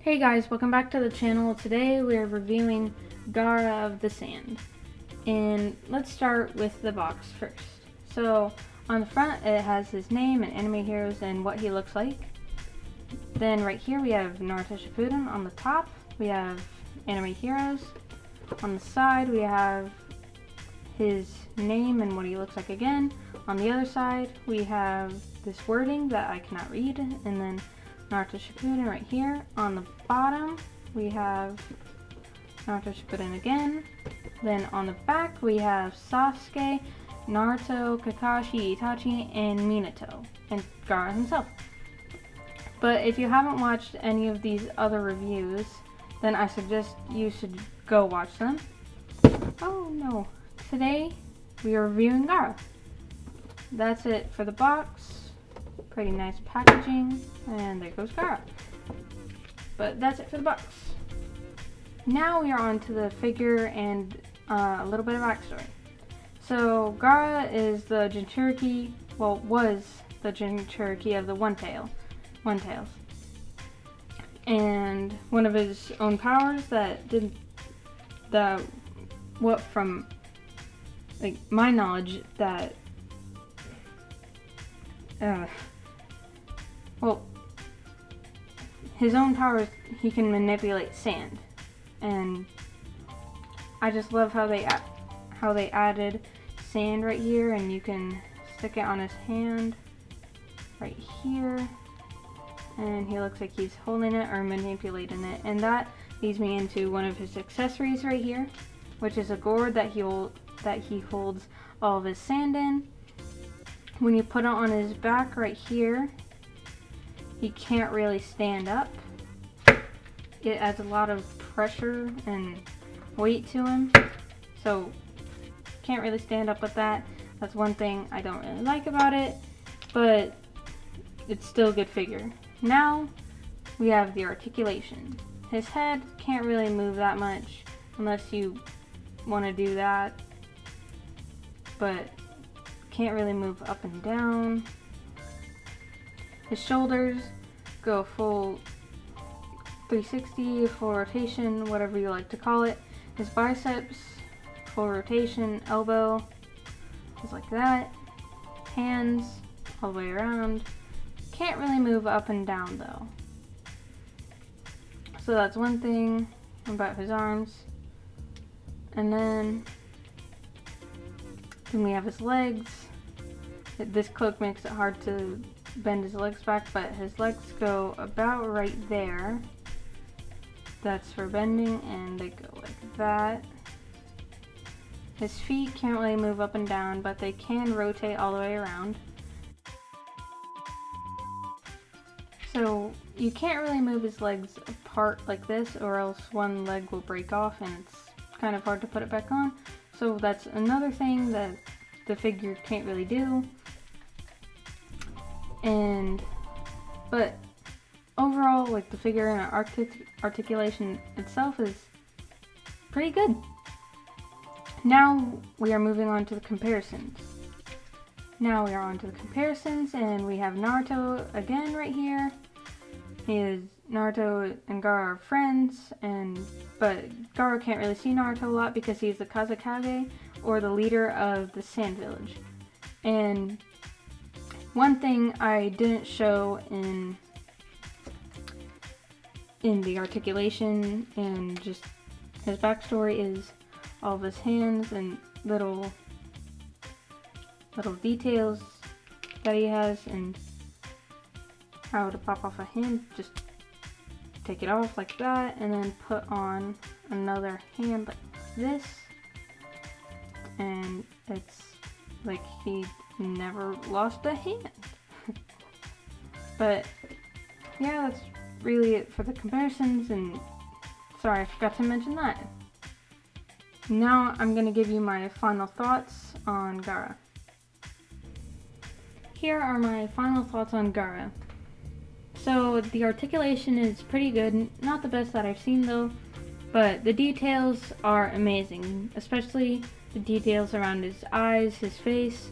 Hey guys, welcome back to the channel. Today we're reviewing Gaara of the Sand. And let's start with the box first. So on the front it has his name and anime heroes and what he looks like. Then right here we have Naruto Shippuden. On the top we have anime heroes. On the side we have his name and what he looks like again. On the other side we have this wording that I cannot read, and then Naruto Shippuden right here. On the bottom we have Naruto Shippuden again. Then on the back we have Sasuke, Naruto, Kakashi, Itachi, and Minato, and Gaara himself. But if you haven't watched any of these other reviews, then I suggest you should go watch them. Oh no. Today we are reviewing Gaara. That's it for the box. Pretty nice packaging, and there goes Gaara. But that's it for the box. Now we are on to the figure and a little bit of backstory. So Gaara is the Jinchuriki, well, was the Jinchuriki of the One Tails. And one of his own powers from like my knowledge, that his own powers, he can manipulate sand, and I just love how they added sand right here, and you can stick it on his hand right here, and he looks like he's holding it or manipulating it. And that leads me into one of his accessories right here, which is a gourd that he holds all of his sand in. When you put it on his back right here, he can't really stand up. It adds a lot of pressure and weight to him, so can't really stand up with that. That's one thing I don't really like about it, but it's still a good figure. Now we have the articulation. His head can't really move that much unless you want to do that, but can't really move up and down. His shoulders go full 360, full rotation, whatever you like to call it. His biceps, full rotation, elbow, just like that. Hands, all the way around. Can't really move up and down though. So that's one thing about his arms. And then we have his legs. This cloak makes it hard to bend his legs back, but his legs go about right there. That's for bending, and they go like that. His feet can't really move up and down, but they can rotate all the way around. So you can't really move his legs apart like this, or else one leg will break off and it's kind of hard to put it back on. So that's another thing that the figure can't really do. But overall, like, the figure and articulation itself is pretty good. Now we are moving on to the comparisons. And we have Naruto again right here. Naruto and Gaara are friends, but Gaara can't really see Naruto a lot because he's the Kazekage, or the leader of the Sand Village. And one thing I didn't show in the articulation and just his backstory is all of his hands and little details that he has, and how to pop off a hand. Just take it off like that and then put on another hand like this, and it's like he never lost a hand. But yeah, that's really it for the comparisons, and sorry, I forgot to mention that. Now I'm going to give you my final thoughts on Gaara. Here are my final thoughts on Gaara. So the articulation is pretty good, not the best that I've seen though, but the details are amazing, especially the details around his eyes, his face.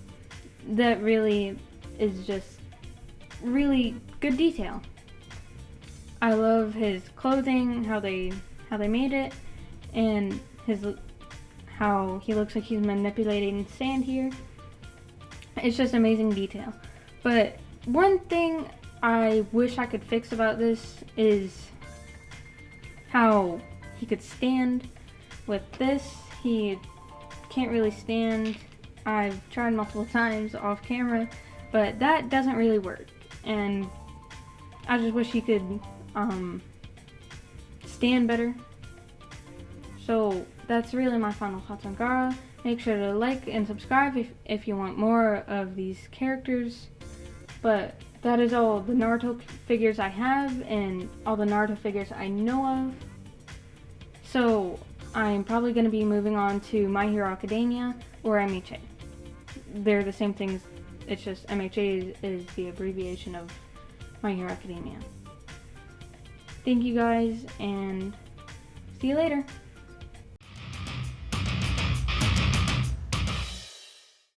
That really is just really good detail. I love his clothing, how they made it, and how he looks like he's manipulating sand here. It's just amazing detail. But one thing I wish I could fix about this is how he could stand. With this, he can't really stand. I've tried multiple times off camera, but that doesn't really work. And I just wish he could stand better. So that's really my final thoughts on Gaara. Make sure to like and subscribe if you want more of these characters. But that is all the Naruto figures I have and all the Naruto figures I know of. So I'm probably going to be moving on to My Hero Academia or MHA. They're the same things, it's just MHA is the abbreviation of My Hero Academia. Thank you guys, and see you later.